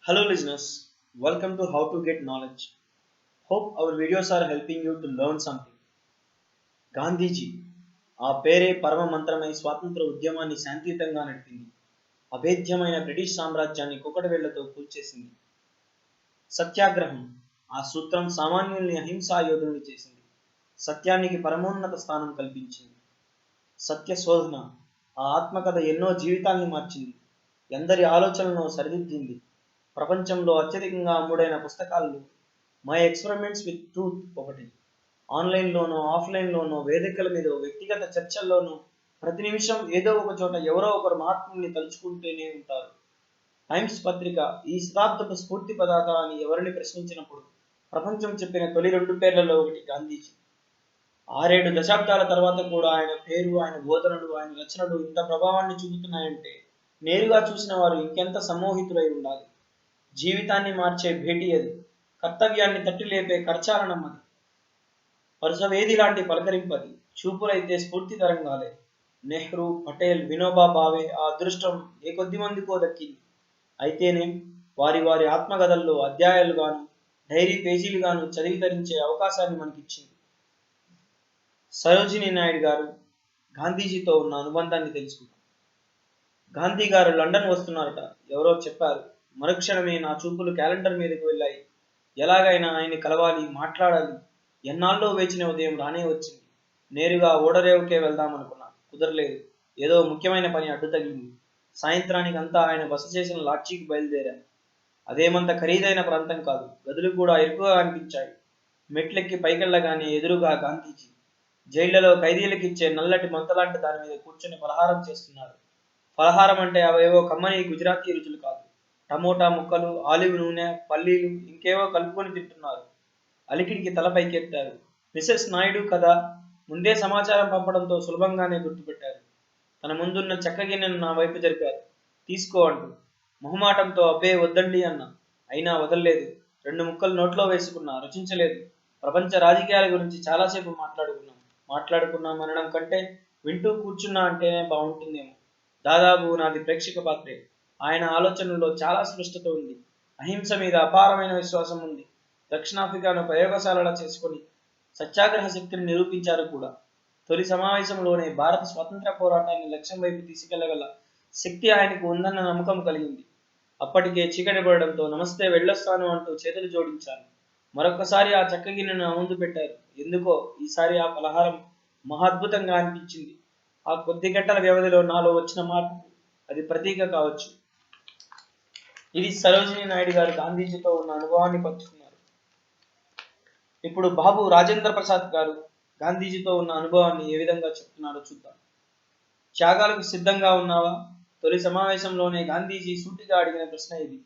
Hello listeners, welcome to How to Get Knowledge. Hope our videos are helping you to learn something. Gandhiji ఆ పేరే పరమ మంత్రమై స్వాతంత్ర ఉద్యమాన్ని శాంతియుతంగా నడిపింది. అభేద్యమైన బ్రిటిష్ సామ్రాజ్యాన్ని కుకటవేళ్లతో కూల్చేసింది. సత్యాగ్రహం ఆ సూత్రం సామాన్యుల్ని అహింసా యోధుల్ని చేసింది. సత్యానికి పరమోన్నత స్థానం కల్పించింది. సత్య శోధన ఆ ఆత్మకథ ఎన్నో జీవితాల్ని మార్చింది. ఎందరి ఆలోచనలను సరిదిద్దింది. ప్రపంచంలో అత్యధికంగా అమ్ముడైన పుస్తకాల్లో మై ఎక్స్పెరిమెంట్స్ విత్ ట్రూత్ ఒకటి. ఆన్లైన్లోనో ఆఫ్లైన్లోనో వేదికల మీద వ్యక్తిగత చర్చల్లోనూ ప్రతి నిమిషం ఏదో ఒక చోట ఎవరో ఒకరు మహాత్ముల్ని తలుచుకుంటూనే ఉంటారు. టైమ్స్ పత్రిక ఈ శతాబ్దపు స్ఫూర్తి పదార్థ అని ఎవరిని ప్రశ్నించినప్పుడు ప్రపంచం చెప్పిన తొలి 2 పేర్లలో ఒకటి గాంధీజీ. 6-7 దశాబ్దాల తర్వాత కూడా ఆయన పేరు, ఆయన బోధనలు, ఆయన రచనలు ఇంత ప్రభావాన్ని చూపుతున్నాయంటే నేరుగా చూసిన వారు ఇంకెంత సమ్మోహితులై ఉండాలి. జీవితాన్ని మార్చే భేటీ అది. కర్తవ్యాన్ని తట్టిలేపే కరచాలనం అది. పరుసవేది లాంటి పలకరింపది. చూపులైతే స్ఫూర్తి తరంగాలే. నెహ్రూ, పటేల్, వినోబా భావే ఆ అదృష్టం ఏ కొద్ది మందికో దక్కింది. అయితేనేం వారి వారి ఆత్మకథల్లో అధ్యాయాలుగాను డైరీ పేజీలుగాను చదివి తరించే అవకాశాన్ని మనకిచ్చింది. సరోజినీ నాయుడు గారు గాంధీజీతో ఉన్న అనుబంధాన్ని తెలుసుకుందాం. గాంధీ గారు లండన్ వస్తున్నారట. ఎవరో చెప్పారు. మరుక్షణమే నా చూపులు క్యాలెండర్ మీదకు వెళ్ళాయి. ఎలాగైనా ఆయన్ని కలవాలి, మాట్లాడాలి. ఎన్నాళ్ళో వేచిన ఉదయం రానే వచ్చింది. నేరుగా ఓడరేవుకే వెళ్దామనుకున్నా. కుదరలేదు. ఏదో ముఖ్యమైన పని అడ్డు తగిలింది. సాయంత్రానికి అంతా ఆయన బస చేసిన లాడ్జీకి బయలుదేరాను. అదేమంత ఖరీదైన ప్రాంతం కాదు. గదులు కూడా ఇరుకుగా అనిపించాయి. మెట్లెక్కి పైకెళ్ళగానే ఎదురుగా గాంధీజీ జైళ్లలో ఖైదీలకిచ్చే నల్లటి మంతలాంటి దాని మీద కూర్చొని పలహారం చేస్తున్నారు. పలహారం అంటే అవేవో కమ్మని గుజరాతీ రుచులు కాదు. టమోటా ముక్కలు, ఆలివ్ నూనె, పల్లీలు ఇంకేవో కలుపుకొని తింటున్నారు. అలికిడికి తల పైకెత్తారు. మిసెస్ నాయుడు కదా. ముందే సమాచారం పంపడంతో సులభంగానే గుర్తుపెట్టారు. తన ముందున్న చెక్క గిన్నెను నా వైపు జరిపారు. తీసుకో అంటూ. మొహమాటంతో అబ్బే వద్దండి అన్న. అయినా వదల్లేదు. 2 ముక్కలు నోట్లో వేసుకున్నా. రుచించలేదు. ప్రపంచ రాజకీయాల గురించి చాలాసేపు మాట్లాడుకున్నాం అనడం కంటే వింటూ కూర్చున్నా అంటేనే బాగుంటుందేమో. దాదాపు నాది ప్రేక్షక పాత్రే. ఆయన ఆలోచనల్లో చాలా స్పష్టత ఉంది. అహింస మీద అపారమైన విశ్వాసం ఉంది. దక్షిణాఫ్రికాను ప్రయోగశాలలా చేసుకుని సత్యాగ్రహ శక్తిని నిరూపించారు కూడా. తొలి సమావేశంలోనే భారత స్వాతంత్ర పోరాటాన్ని లక్ష్యం వైపు తీసుకెళ్లగల శక్తి ఆయనకు ఉందన్న నమ్మకం కలిగింది. అప్పటికే చీకటి పడడంతో నమస్తే వెళ్ళొస్తాను అంటూ చేతులు జోడించాను. మరొకసారి ఆ చెక్క గిన్నెను నా ముందు పెట్టారు. ఎందుకో ఈసారి ఆ పలహారం మహాద్భుతంగా అనిపించింది. ఆ కొద్ది గంటల వ్యవధిలో నాలో వచ్చిన మార్పు అది ప్రతీక కావచ్చు. ఇది సరోజినీ నాయుడు గారు గాంధీజీతో ఉన్న అనుభవాన్ని పంచుకున్నారు. ఇప్పుడు బాబు రాజేంద్ర ప్రసాద్ గారు గాంధీజీతో ఉన్న అనుభవాన్ని ఏ విధంగా చెప్తున్నారో చూద్దాం. త్యాగాలకు సిద్ధంగా ఉన్నావా? తొలి సమావేశంలోనే గాంధీజీ సూటిగా అడిగిన ప్రశ్న ఇది.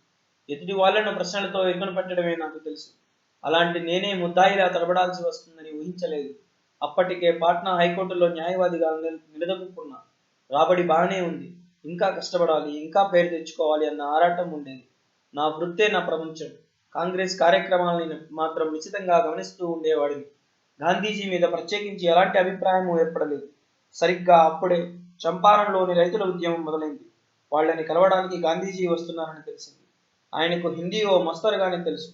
ఎదుటి వాళ్లను ప్రశ్నలతో ఇరుకున పెట్టడమే నాకు తెలుసు. అలాంటి నేనే ముద్దాయిలా తలబడాల్సి వస్తుందని ఊహించలేదు. అప్పటికే పాట్నా హైకోర్టులో న్యాయవాదిగా నిలదొక్కున్నా. రాబడి బాగానే ఉంది. ఇంకా కష్టపడాలి, ఇంకా పేరు తెచ్చుకోవాలి అన్న ఆరాటం ఉండేది. నా వృత్తే నా ప్రపంచం. కాంగ్రెస్ కార్యక్రమాలని మాత్రం నిశితంగా గమనిస్తూ ఉండేవాడిని. గాంధీజీ మీద ప్రత్యేకించి ఎలాంటి అభిప్రాయం ఏర్పడలేదు. సరిగ్గా అప్పుడే చంపారణ్లోని రైతుల ఉద్యమం మొదలైంది. వాళ్ళని కలవడానికి గాంధీజీ వస్తున్నారని తెలిసింది. ఆయనకు హిందీ ఓ మస్తరుగానే తెలుసు.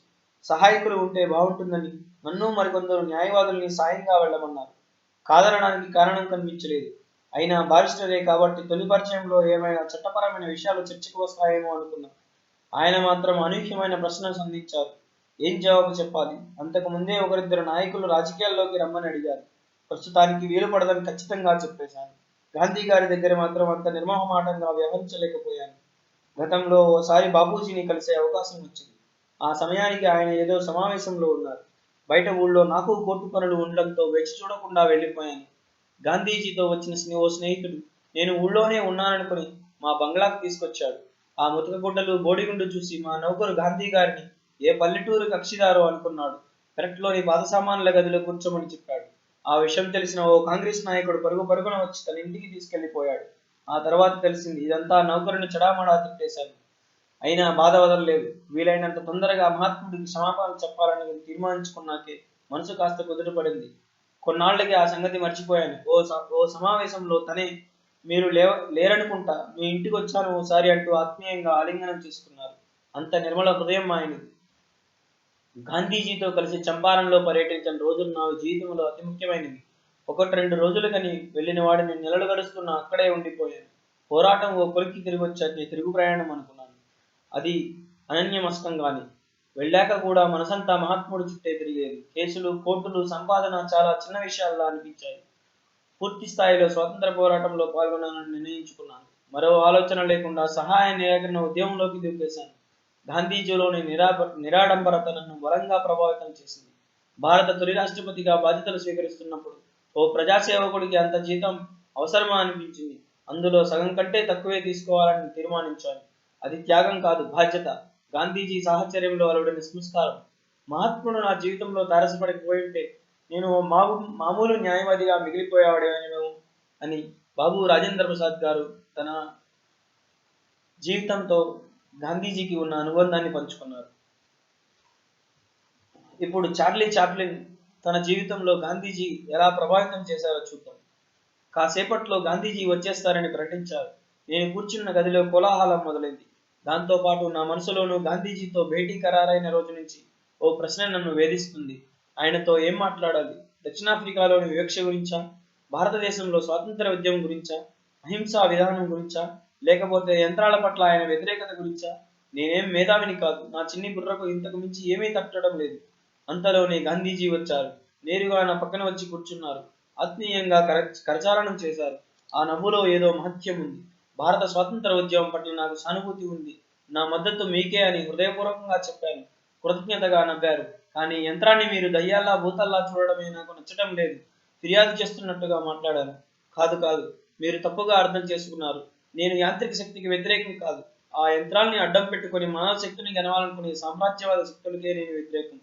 సహాయకులు ఉంటే బాగుంటుందని నన్ను మరికొందరు న్యాయవాదుల్ని సాయంగా వెళ్ళమన్నారు. కాదనడానికి కారణం కనిపించలేదు. అయినా బారిస్టరే కాబట్టి తొలి పరిచయంలో ఏమైనా చట్టపరమైన విషయాలు చర్చకు వస్తాయేమో అనుకున్నా. ఆయన మాత్రం అనూహ్యమైన ప్రశ్నలు సంధించారు. ఏం జవాబు చెప్పాలి? అంతకు ముందే ఒకరిద్దరు నాయకులు రాజకీయాల్లోకి రమ్మని అడిగారు. ప్రస్తుతానికి వీలు పడదని ఖచ్చితంగా చెప్పేశాను. గాంధీ గారి దగ్గర మాత్రం అంత నిర్మోహమాటంగా వ్యవహరించలేకపోయాను. గతంలో ఓసారి బాపూజీని కలిసే అవకాశం వచ్చింది. ఆ సమయానికి ఆయన ఏదో సమావేశంలో ఉన్నారు. బయట ఊళ్ళో నాకు కోర్టు పనులు ఉండడంతో వేచి చూడకుండా వెళ్ళిపోయాను. గాంధీజీతో వచ్చిన ఓ స్నేహితుడు నేను ఊళ్ళోనే ఉన్నాననుకుని మా బంగ్లాకు తీసుకొచ్చాడు. ఆ ముతకగుడ్డలు బోడిగుండు చూసి మా నౌకరు గాంధీ గారిని ఏ పల్లెటూరు కక్షిదారో అనుకున్నాడు. పెరట్లోని పాత సామాన్ల గదిలో కూర్చోమని చెప్పాడు. ఆ విషయం తెలిసిన ఓ కాంగ్రెస్ నాయకుడు పరుగు పరుగున వచ్చి తన ఇంటికి తీసుకెళ్లిపోయాడు. ఆ తర్వాత తెలిసింది ఇదంతా నౌకరుని చెడామడా తిట్టేశాను. అయినా బాధ వదలలేదు. వీలైనంత తొందరగా మహాత్ముడికి క్షమాపణ చెప్పాలని తీర్మానించుకున్నాకే మనసు కాస్త కుదుటపడింది. కొన్నాళ్లకి ఆ సంగతి మర్చిపోయాను. ఓ సమావేశంలో తనే మీరు లేరనుకుంటా, మీ ఇంటికి వచ్చాను ఓసారి అంటూ ఆత్మీయంగా ఆలింగనం చేసుకున్నారు. అంత నిర్మల హృదయం ఆయనది. గాంధీజీతో కలిసి చంపారణలో పర్యటించిన రోజులు నా జీవితంలో అతి ముఖ్యమైనవి. 1-2 రోజులు కని వెళ్ళిన వాడిని నెలలు గడుస్తున్నా అక్కడే ఉండిపోయాను. పోరాటం ఓ కొలిక్కి తిరిగొచ్చాకే తిరుగు ప్రయాణం అనుకున్నాను. అది అనన్యమస్కంగానే. వెళ్ళాక కూడా మనసంతా మహాత్ముడి చుట్టే తిరిగేది. కేసులు, కోర్టులు, సంపాదన చాలా చిన్న విషయాల్లా అనిపించాయి. పూర్తి స్థాయిలో స్వాతంత్ర పోరాటంలో పాల్గొనాలని నిర్ణయించుకున్నాను. మరో ఆలోచన లేకుండా సహాయ నిరాకరణ ఉద్యమంలోకి దూకేశాను. గాంధీజీలోని నిరాడంబరత నన్ను బలంగా ప్రభావితం చేసింది. భారత తొలి రాష్ట్రపతిగా బాధ్యతలు స్వీకరిస్తున్నప్పుడు ఓ ప్రజాసేవకుడికి అంత జీతం అవసరమా అనిపించింది. అందులో సగం కంటే తక్కువే తీసుకోవాలని తీర్మానించాను. అది త్యాగం కాదు, బాధ్యత. గాంధీజీ సాహచర్యంలో అలవడిన సంస్కారం. మహాత్ముడు నా జీవితంలో తారసపడిపోయింటే నేను ఓ మామూలు న్యాయవాదిగా మిగిలిపోయేవాడేమో అని బాబు రాజేంద్ర ప్రసాద్ గారు తన జీవితంతో గాంధీజీకి ఉన్న అనుబంధాన్ని పంచుకున్నారు. ఇప్పుడు చార్లీ చాప్లిన్ తన జీవితంలో గాంధీజీ ఎలా ప్రభావితం చేశారో చూద్దాం. కాసేపట్లో గాంధీజీ వచ్చేస్తారని ప్రకటించారు. నేను కూర్చున్న గదిలో కోలాహలం మొదలైంది. దాంతోపాటు నా మనసులోనూ గాంధీజీతో భేటీ ఖరారైన రోజు నుంచి ఓ ప్రశ్న నన్ను వేధిస్తుంది. ఆయనతో ఏం మాట్లాడాలి? దక్షిణాఫ్రికాలోని వివక్ష గురించా? భారతదేశంలో స్వాతంత్ర ఉద్యమం గురించా? అహింసా విధానం గురించా? లేకపోతే యంత్రాల పట్ల ఆయన వ్యతిరేకత గురించా? నేనేం మేధావిని కాదు. నా చిన్ని బుర్రకు ఇంతకు మించి ఏమీ తట్టడం లేదు. అంతలోనే గాంధీజీ వచ్చారు. నేరుగా నా పక్కన వచ్చి కూర్చున్నారు. ఆత్మీయంగా కరచాలనం చేశారు. ఆ నవ్వులో ఏదో మహత్యం ఉంది. భారత స్వాతంత్ర ఉద్యమం పట్ల నాకు సానుభూతి ఉంది. నా మద్దతు మీకే అని హృదయపూర్వకంగా చెప్పాను. కృతజ్ఞతగా నవ్వారు. కానీ యంత్రాన్ని మీరు దయ్యాల్లా భూతల్లా చూడడమే నాకు నచ్చటం లేదు. ఫిర్యాదు చేస్తున్నట్టుగా మాట్లాడాను. కాదు కాదు, మీరు తప్పుగా అర్థం చేసుకున్నారు. నేను యాంత్రిక శక్తికి వ్యతిరేకం కాదు. ఆ యంత్రాల్ని అడ్డం పెట్టుకుని మానవ శక్తిని గెలవాలనుకునే సామ్రాజ్యవాద శక్తులకే నేను వ్యతిరేకం.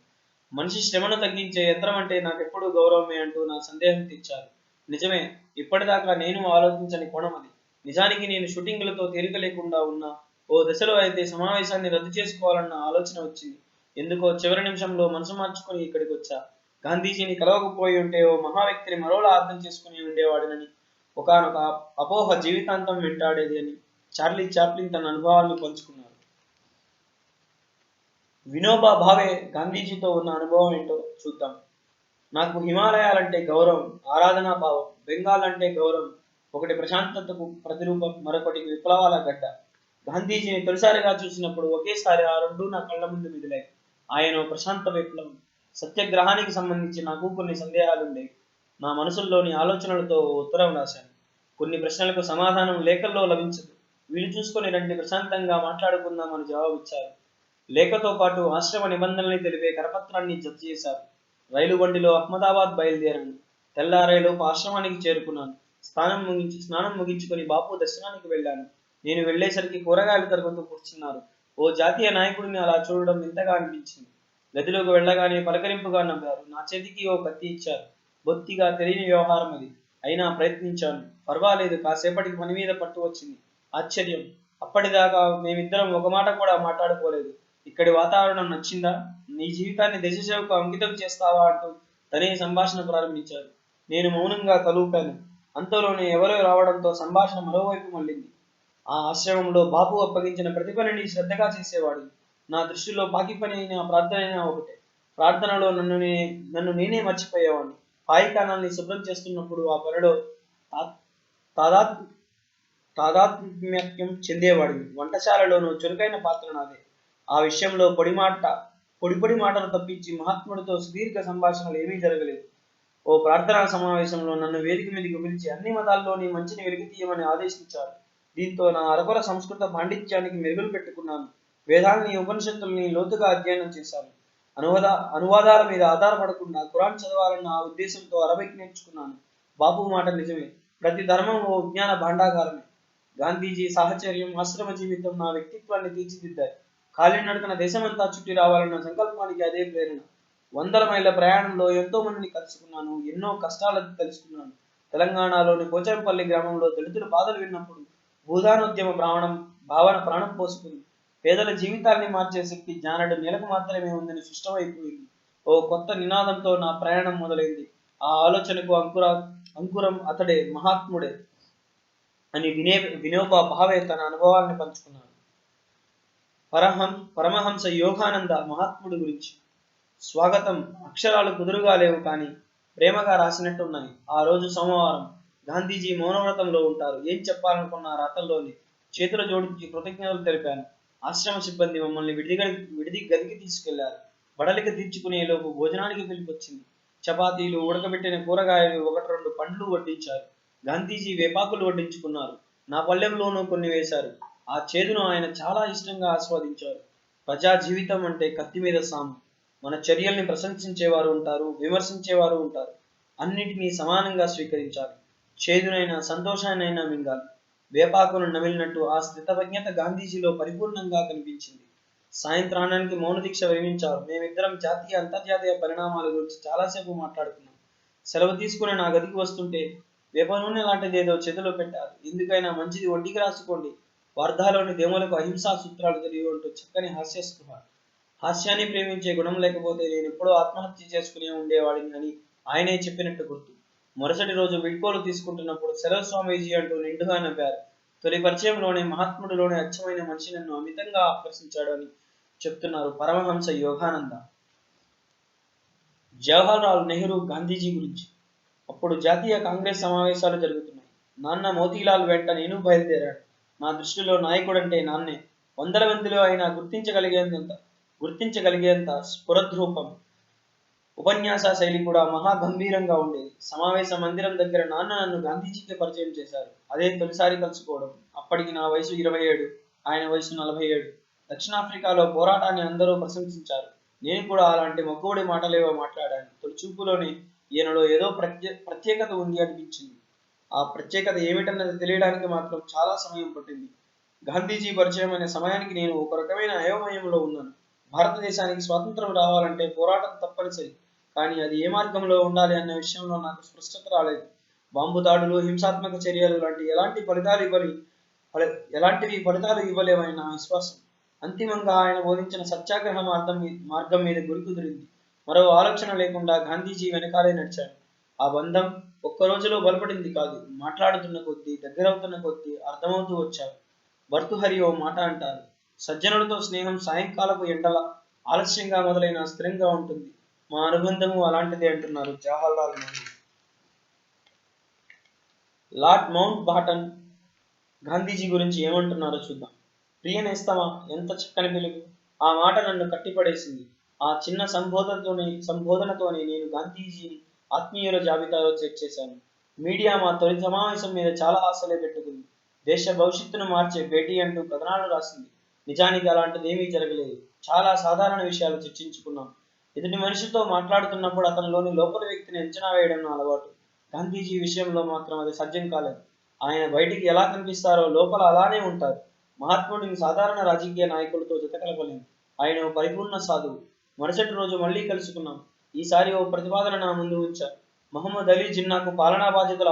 మనిషి శ్రమను తగ్గించే యంత్రం అంటే నాకెప్పుడూ గౌరవమే అంటూ నా సందేహం తీర్చారు. నిజమే, ఇప్పటిదాకా నేను ఆలోచించని కోణం అది. నిజానికి నేను షూటింగులతో తీరిక లేకుండా ఉన్నా ఓ దశలో అయితే సమావేశాన్ని రద్దు చేసుకోవాలన్న ఆలోచన వచ్చింది. ఎందుకో చివరి నిమిషంలో మనసు మార్చుకుని ఇక్కడికి వచ్చా. గాంధీజీని కలవకపోయి ఉంటే ఓ మహా వ్యక్తిని మరోలా అర్థం చేసుకుని ఉండేవాడినని, ఒకానొక అపోహ జీవితాంతం వెంటాడేది అని చార్లీ చాప్లిన్ తన అనుభవాలను పంచుకున్నారు. వినోబా భావే గాంధీజీతో ఉన్న అనుభవం ఏంటో చూద్దాం. నాకు హిమాలయాలంటే గౌరవం, ఆరాధనా భావం. బెంగాల్ అంటే గౌరవం. ఒకటి ప్రశాంతతకు ప్రతిరూపం, మరొకటి విప్లవాల గడ్డ. గాంధీజీని తొలిసారిగా చూసినప్పుడు ఒకేసారి ఆ రెండు నా కళ్ళ ముందు మిదిలాయి. ఆయన ప్రశాంత విప్లవం. సత్యాగ్రహానికి సంబంధించి నాకు కొన్ని సందేహాలుండేవి. నా మనసుల్లోని ఆలోచనలతో ఉత్తరం రాశాను. కొన్ని ప్రశ్నలకు సమాధానం లేఖల్లో లభించదు. వీలు చూసుకొని రండి, ప్రశాంతంగా మాట్లాడుకుందామని జవాబిచ్చారు. లేఖతో పాటు ఆశ్రమ నిబంధనల్ని తెలిపే కరపత్రాన్ని జత చేశారు. రైలు బండిలో అహ్మదాబాద్ బయలుదేరాను. తెల్లారేలోపు ఆశ్రమానికి చేరుకున్నాను. స్నానం ముగించుకొని బాపు దర్శనానికి వెళ్ళాను. నేను వెళ్లేసరికి కూరగాయలు తరుగుతూ కూర్చున్నారు. ఓ జాతీయ నాయకుడిని అలా చూడడం వింతగా అనిపించింది. గదిలోకి వెళ్ళగానే పలకరింపుగా నవ్వారు. నా చేతికి ఓ కత్తి ఇచ్చారు. బొత్తిగా తెలియని వ్యవహారం అది. అయినా ప్రయత్నించాను. పర్వాలేదు, కాసేపటికి పని మీద పట్టు వచ్చింది. ఆశ్చర్యం, అప్పటిదాకా మేమిద్దరం ఒక మాట కూడా మాట్లాడుకోలేదు. ఇక్కడి వాతావరణం నచ్చిందా? నీ జీవితాన్ని దేశసేవకు అంకితం చేస్తావా అంటూ తనే సంభాషణ ప్రారంభించారు. నేను మౌనంగా తలూపాను. అంతలోనే ఎవరో రావడంతో సంభాషణ మరోవైపు మళ్ళింది. ఆ ఆశ్రమంలో బాపు అప్పగించిన ప్రతి పనిని శ్రద్ధగా చేసేవాడు. నా దృష్టిలో బాకీ పని అయినా ప్రార్థన అయినా ఒకటే. ప్రార్థనలో నన్ను నేనే మర్చిపోయేవాడిని. పాయికానాల్ని శుభ్రం చేస్తున్నప్పుడు ఆ పనిలో తాదాత్ తాదాత్మ్యం చెందేవాడిని. వంటశాలలోనూ చురుకైన పాత్ర నాదే. ఆ విషయంలో పొడి మాటలు తప్పించి మహాత్ముడితో సుదీర్ఘ సంభాషణలు ఏమీ జరగలేదు. ఓ ప్రార్థనా సమావేశంలో నన్ను వేదిక మీదకి పిలిచి అన్ని మతాల్లోని మంచిని వెలికి తీయమని ఆదేశించారు. దీంతో నా అరకొర సంస్కృత పాండిత్యానికి మెరుగులు పెట్టుకున్నాను. వేదాల్ని, ఉపనిషత్తుల్ని లోతుగా అధ్యయనం చేశాను. అనువాదాల మీద ఆధారపడకుండా ఖురాన్ చదవాలన్న ఆ ఉద్దేశంతో అరబిక్ నేర్చుకున్నాను. బాపు మాట నిజమే, ప్రతి ధర్మం ఓ విజ్ఞాన భాండాగారమే. గాంధీజీ సాహచర్యం, ఆశ్రమ జీవితం నా వ్యక్తిత్వాన్ని తీర్చిదిద్దాయి. కాలినడకన దేశమంతా చుట్టి రావాలన్న సంకల్పానికి అదే ప్రేరణ. 100 మైళ్ళ ప్రయాణంలో ఎంతో మందిని కలుసుకున్నాను. ఎన్నో కష్టాలను తెలుసుకున్నాను. తెలంగాణలోని పోచంపల్లి గ్రామంలో దళితుల బాధలు విన్నప్పుడు భూదానోద్యమ భావన ప్రాణం పోసుకుంది. పేదల జీవితాల్ని మార్చే శక్తి జానడు నేలకు మాత్రమే ఉందని స్పష్టమైపోయింది. ఓ కొత్త నినాదంతో నా ప్రయాణం మొదలైంది. ఆ ఆలోచనకు అంకురం అతడే, మహాత్ముడే అని వినోబా భావే తన అనుభవాలను పంచుకున్నాడు. పరమహంస యోగానంద మహాత్ముడి గురించి. స్వాగతం అక్షరాలు కుదురుగా లేవు కానీ ప్రేమగా రాసినట్టున్నాయి. ఆ రోజు సోమవారం. గాంధీజీ మౌనవ్రతంలో ఉంటారు. ఏం చెప్పాలనుకున్న రాతల్లోని చేతులు జోడించి కృతజ్ఞతలు తెలిపాను. ఆశ్రమ సిబ్బంది మమ్మల్ని విడిది గదికి తీసుకెళ్లారు. బడలిక తీర్చుకునే లోపు భోజనానికి పిలిపొచ్చింది. చపాతీలు, ఉడకబెట్టిన కూరగాయలు, ఒకటి రెండు పండ్లు వడ్డించారు. గాంధీజీ వేపాకులు వడ్డించుకున్నారు. నా పళ్ళెంలోనూ కొన్ని వేశారు. ఆ చేదును ఆయన చాలా ఇష్టంగా ఆస్వాదించారు. ప్రజా జీవితం అంటే కత్తి మీద సాము. మన చర్యల్ని ప్రశంసించేవారు ఉంటారు, విమర్శించేవారు ఉంటారు. అన్నిటినీ సమానంగా స్వీకరించాలి. చేదునైనా సంతోషాన్నైనా మింగాలి. వేపాకును నమిలినట్టు ఆ స్థితప్రజ్ఞత గాంధీజీలో పరిపూర్ణంగా కనిపించింది. సాయంత్రానికి మౌన దీక్ష విరమించారు. మేమిద్దరం జాతీయ అంతర్జాతీయ పరిణామాల గురించి చాలాసేపు మాట్లాడుకున్నాం. సెలవు తీసుకుని నా గదికి వస్తుంటే వేప నూనె లాంటిదేదో చేతిలో పెట్టారు. ఎందుకైనా మంచిది ఒంటికి రాసుకోండి. వార్ధాలోని దేములకు అహింసా సూత్రాలు తెలియవంటూ చక్కని హాస్యస్పృహ. హాస్యాన్ని ప్రేమించే గుణం లేకపోతే నేను ఎప్పుడో ఆత్మహత్య చేసుకునే ఉండేవాడిని అని ఆయనే చెప్పినట్టు గుర్తు. మరుసటి రోజు వీడ్కోలు తీసుకుంటున్నప్పుడు సెలవు స్వామీజీ అంటూ నిండుగా నవ్వారు. తొలి పరిచయంలోనే మహాత్ముడిలోనే అచ్చమైన మనిషి నన్ను అమితంగా ఆకర్షించాడు అని చెప్తున్నారు పరమహంస యోగానంద. జవహర్లాల్ నెహ్రూ గాంధీజీ గురించి. అప్పుడు జాతీయ కాంగ్రెస్ సమావేశాలు జరుగుతున్నాయి. నాన్న మోతీలాల్ వెంట నేను బయలుదేరాడు. నా దృష్టిలో నాయకుడంటే నాన్నే. వందల మందిలో అయినా గుర్తించగలిగేంత స్ఫురద్రూపం. ఉపన్యాస శైలి కూడా మహా గంభీరంగా ఉండేది. సమావేశ మందిరం దగ్గర నాన్న నన్ను గాంధీజీకి పరిచయం చేశారు. అదే తొలిసారి కలుసుకోవడం. అప్పటికి నా వయసు 27, ఆయన వయసు 47. దక్షిణాఫ్రికాలో పోరాటాన్ని అందరూ ప్రశంసించారు. నేను కూడా అలాంటి మక్కువడి మాటలేవో మాట్లాడాను. తొలి చూపులోనే ఈయనలో ఏదో ప్రత్యేకత ఉంది అనిపించింది. ఆ ప్రత్యేకత ఏమిటన్నది తెలియడానికి మాత్రం చాలా సమయం పట్టింది. గాంధీజీ పరిచయం అనే సమయానికి నేను ఒక రకమైన అయోమయంలో ఉన్నాను. భారతదేశానికి స్వాతంత్రం రావాలంటే పోరాటం తప్పనిసరి. కానీ అది ఏ మార్గంలో ఉండాలి అన్న విషయంలో నాకు స్పష్టత రాలేదు. బాంబు దాడులు, హింసాత్మక చర్యలు లాంటి ఎలాంటివి ఫలితాలు ఇవ్వలేవని నా విశ్వాసం. అంతిమంగా ఆయన బోధించిన సత్యాగ్రహ మార్గం మీద గురి కుదిరింది. మరో ఆలోచన లేకుండా గాంధీజీ వెనకాలే నడిచాను. ఆ బంధం ఒక్క రోజులో బలపడింది కాదు. మాట్లాడుతున్న కొద్దీ, దగ్గరవుతున్న కొద్దీ అర్థమవుతూ వచ్చారు. భర్తృహరి ఓ మాట అంటారు, సజ్జనులతో స్నేహం సాయంకాలపు ఎండల ఆలస్యంగా మొదలైన స్థిరంగా ఉంటుంది. మా అనుబంధము అలాంటిదే అంటున్నారు జవహర్లాల్ నెహ్రూ. లార్డ్ మౌంట్ బాటన్ గాంధీజీ గురించి ఏమంటున్నారో చూద్దాం. ప్రియ నేస్తమా, ఎంత చక్కని పిలుపు. ఆ మాట నన్ను కట్టిపడేసింది. ఆ చిన్న సంబోధనతోనే నేను గాంధీజీని ఆత్మీయుల జాబితాలో చేర్చేశాను. మీడియా మా తొలి సమావేశం మీద చాలా ఆశలే పెట్టుకుంది. దేశ భవిష్యత్తును మార్చే భేటీ అంటూ కథనాలు రాసింది. నిజానికి అలాంటిదేమీ జరగలేదు. చాలా సాధారణ విషయాలు చర్చించుకున్నాం. ఎదుటి మనిషితో మాట్లాడుతున్నప్పుడు అతనిలోని లోపల వ్యక్తిని అంచనా వేయడం నా అలవాటు. గాంధీజీ విషయంలో మాత్రం అది సాధ్యం కాలేదు. ఆయన బయటికి ఎలా కనిపిస్తారో లోపల అలానే ఉంటారు. మహాత్ముడిని సాధారణ రాజకీయ నాయకులతో జతకలపలేము. ఆయన ఓ పరిపూర్ణ సాధువు. మరుసటి రోజు మళ్ళీ కలుసుకున్నాం. ఈసారి ఓ ప్రతిపాదన నా ముందు ఉంచారు. మహమ్మద్ అలీ జిన్నాకు పాలనా బాధ్యతలు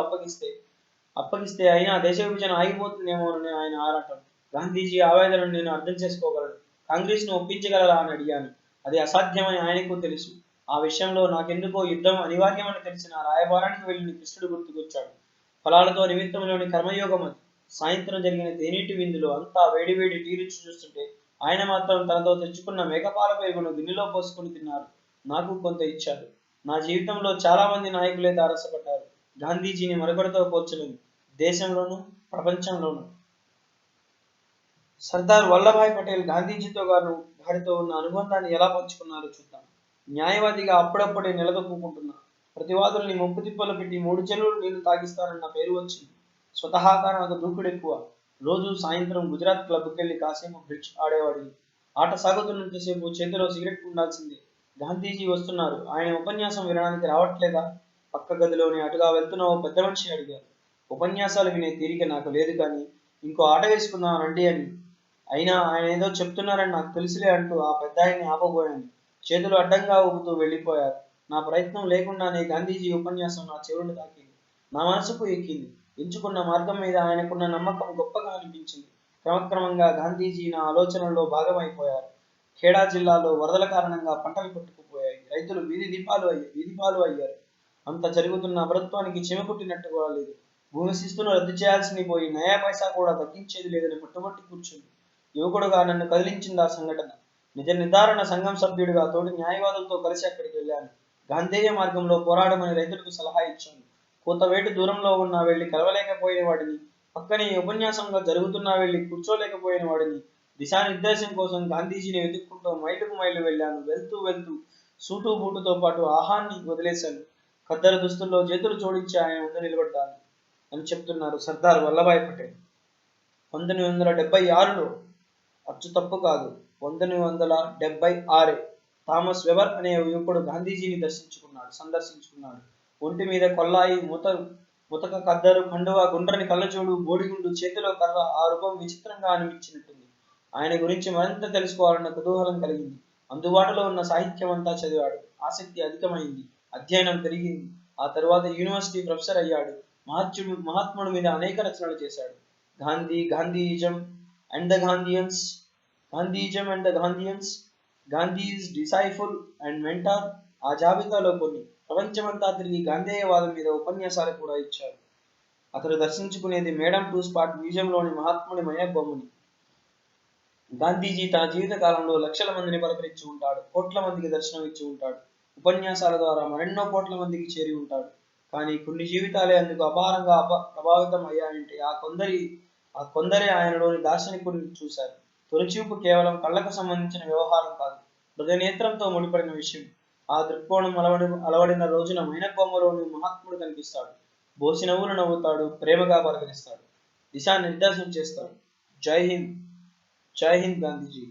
అప్పగిస్తే అయినా దేశ విభజన ఆగిపోతుందేమోనని ఆయన ఆరాటం. గాంధీజీ ఆవేదనను నేను అర్థం చేసుకోగలను. కాంగ్రెస్ను ఒప్పించగలరా అని అడిగాను. అది అసాధ్యమని ఆయనకు తెలుసు. ఆ విషయంలో నాకెందుకో యుద్ధం అనివార్యమని తెలిసిన రాయబారానికి వెళ్ళిన కృష్ణుడు గుర్తుకొచ్చాడు. ఫలాలతో నిమిత్తంలోని కర్మయోగం అది. సాయంత్రం జరిగిన తేనీటి విందులో అంతా వేడివేడి టీ రుచి చూస్తుంటే ఆయన మాత్రం తనతో తెచ్చుకున్న మేకపాల పెరుగును గిన్నెలో పోసుకుని తిన్నారు. నాకు కొంత ఇచ్చారు. నా జీవితంలో చాలా మంది నాయకులే తారసపడ్డారు. గాంధీజీని మరొకరితో పోల్చలేదు, దేశంలోనూ ప్రపంచంలోనూ. సర్దార్ వల్లభాయ్ పటేల్ గారితో ఉన్న అనుబంధాన్ని ఎలా పంచుకున్నారో చూద్దాం. న్యాయవాదిగా అప్పుడప్పుడే నిలదొక్కుంటున్నా. ప్రతివాదుల్ని ముప్పు తిప్పలు పెట్టి 3 చెరువులు నీళ్లు తాగిస్తానన్న పేరు వచ్చింది. స్వతహాగా నాకు దూకుడు ఎక్కువ. రోజు సాయంత్రం గుజరాత్ క్లబ్కెళ్ళి కాసేపు బ్రిడ్జ్ ఆడేవాడిని. ఆట సాగుతున్నంతసేపు చేతిలో సిగరెట్ ఉండాల్సిందే. గాంధీజీ వస్తున్నారు. ఆయన ఉపన్యాసం వినడానికి రావట్లేదా? పక్క గదిలోని అటుగా వెళ్తున్న ఓ పెద్ద మనిషి అడిగారు. ఉపన్యాసాలు వినే తీరిక నాకు లేదు కానీ ఇంకో ఆట వేసుకుందాం రండి అని. అయినా ఆయన ఏదో చెప్తున్నారని నాకు తెలుసులే అంటూ ఆ పెద్దాయన్ని ఆపబోయాను. చేతులు అడ్డంగా ఊపుతూ వెళ్ళిపోయారు. నా ప్రయత్నం లేకుండానే గాంధీజీ ఉపన్యాసం నా చెవులను తాకింది. నా మనసుకు ఎక్కింది. ఎంచుకున్న మార్గం మీద ఆయనకున్న నమ్మకం గొప్పగా అనిపించింది. క్రమక్రమంగా గాంధీజీ నా ఆలోచనల్లో భాగమైపోయారు. ఖేడా జిల్లాలో వరదల కారణంగా పంటలు కొట్టుకుపోయాయి. రైతులు వీధిపాలు అయ్యారు. అంత జరుగుతున్న ప్రభుత్వానికి చెమకుట్టినట్టు కూడా లేదు. భూమి శిస్తును రద్దు చేయాల్సింది పోయి నయా పైసా కూడా తగ్గించేది లేదని పట్టుబట్టి కూర్చుంది. యువకుడుగా నన్ను కదిలించింది ఆ సంఘటన. నిజ నిర్ధారణ సంఘం సభ్యుడిగా తోటి న్యాయవాదులతో కలిసి అక్కడికి వెళ్ళాను. గాంధేయ మార్గంలో పోరాడమని రైతులకు సలహా ఇచ్చాను. కూతవేటు దూరంలో ఉన్నా వెళ్లి కలవలేకపోయిన వాడిని, పక్కనే ఉపన్యాసంగా జరుగుతున్నా వెళ్లి కూర్చోలేకపోయిన వాడిని దిశానిర్దేశం కోసం గాంధీజీని వెతుక్కుంటూ మైలుకు మైలు వెళ్ళాను. వెళ్తూ వెళ్తూ సూటు బూటుతో పాటు ఆహాన్ని వదిలేశాను. ఖద్దరు దుస్తుల్లో చేతులు జోడించి ఆయన ముందు నిలబడ్డాను అని చెప్తున్నారు సర్దార్ వల్లభాయ్ పటేల్. 1976లో, అచ్చు తప్పు కాదు, 1976 థామస్ వెబర్ అనే యువకుడు గాంధీజీని సందర్శించుకున్నాడు. ఒంటి మీద కొల్లాయి, ముతక ఖద్దరు, కండువా, గుండ్రని కళ్ళజోడు, బోడిగుండు, చేతిలో కర్ర. ఆ రూపం విచిత్రంగా అనిపించినట్టుంది. ఆయన గురించి మరింత తెలుసుకోవాలన్న కుతూహలం కలిగింది. అందుబాటులో ఉన్న సాహిత్యం అంతా చదివాడు. ఆసక్తి అధికమైంది. అధ్యయనం పెరిగింది. ఆ తరువాత యూనివర్సిటీ ప్రొఫెసర్ అయ్యాడు. మహాత్ముడి మీద అనేక రచనలు చేశాడు. Gandhism and the Gandhians, Gandhi's disciple and mentor, ఆ జాబితాలో కొన్ని. ప్రపంచమంతా తిరిగి గాంధేయవాదం మీద ఉపన్యాసాలు కూడా ఇచ్చారు. అతడు దర్శించుకునేది మేడం టూస్పాట్ మ్యూజియంలోని మహాత్ముడి బొమ్మని. గాంధీజీ తన జీవిత కాలంలో లక్షల మందిని పలకరించి ఉంటాడు. కోట్ల మందికి దర్శనం ఇచ్చి ఉంటాడు. ఉపన్యాసాల ద్వారా మరెన్నో కోట్ల మందికి చేరి ఉంటాడు. కానీ కొన్ని జీవితాలే అందుకు అపారంగా ప్రభావితం అయ్యాయంటే ఆ కొందరే ఆయనలోని దార్శనికుడిని చూశారు. తొలిచూపు కేవలం కళ్ళకు సంబంధించిన వ్యవహారం కాదు, హృదయనేత్రంతో ముడిపడిన విషయం. ఆ దృక్కోణం అలవడిన రోజున మైనబొమ్మలోని మహాత్ముడు కనిపిస్తాడు. బోసి నవ్వులు నవ్వుతాడు, ప్రేమగా పలకరిస్తాడు, దిశానిర్దేశం చేస్తాడు. జై హింద్, జై హింద్ గాంధీజీ.